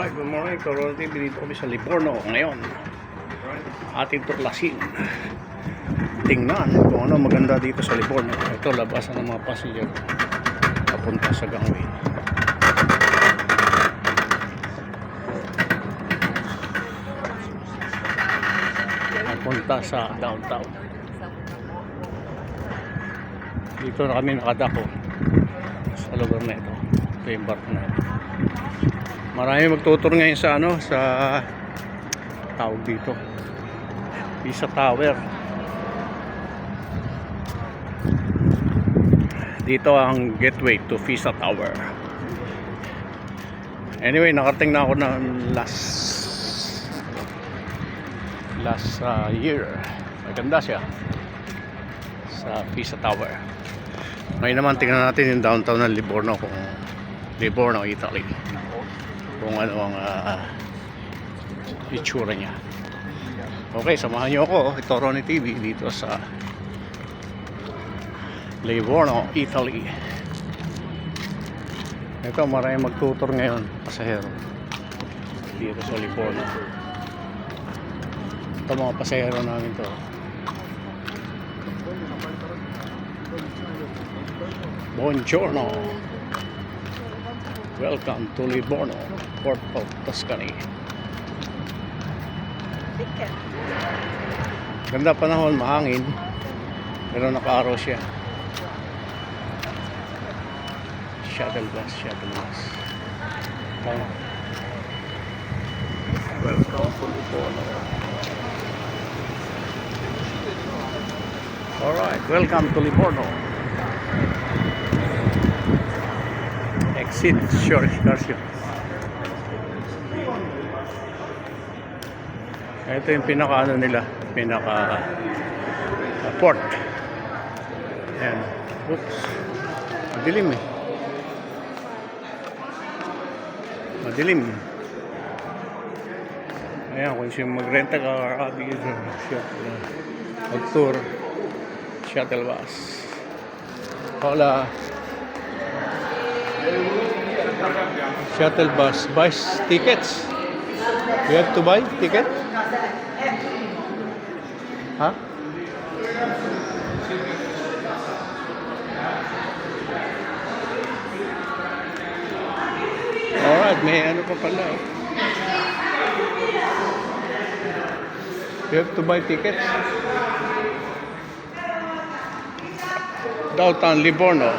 Alright, good morning. Toro TV, dito kami sa Livorno ngayon. Ating tuklasin. Tingnan kung ano maganda dito sa Livorno. Ito, labasan ng mga passenger papunta sa gangway. Papunta sa downtown. Dito na kami nakadako sa lugar na ito. Ito yung barko na ito. Marami magtutur ngayon sa sa tawag dito, Pisa Tower. Dito ang gateway to Pisa Tower. Anyway, nakarating na ako ng last year. Maganda siya sa Pisa Tower. Ngayon naman tingnan natin yung downtown ng Livorno, kung Livorno, Italy, kung ano ang itsura niya. Okay, samahan niyo ako, ito Ronnie TV, dito sa Livorno, Italy. Ito, maraming magtutur ngayon, pasahero dito sa Livorno. Ito mga pasahero namin to. Buongiorno. Welcome to Livorno, Port of Tuscany. Ganda panahon, mahangin, pero naka-araw siya. Shuttle bus. Welcome to Livorno. Alright, welcome to Livorno. Exit short excursion. Ito yung pinaka nila, pinaka port. Ayan. Oops. Madilim eh. Madilim. Ayan, kung siya magrenta ka mag-tour, shuttle bus. Hola. Shuttle bus buys tickets. You have to buy ticket? Huh? Alright, may ano pa pala eh. You have to buy tickets. Downtown Livorno.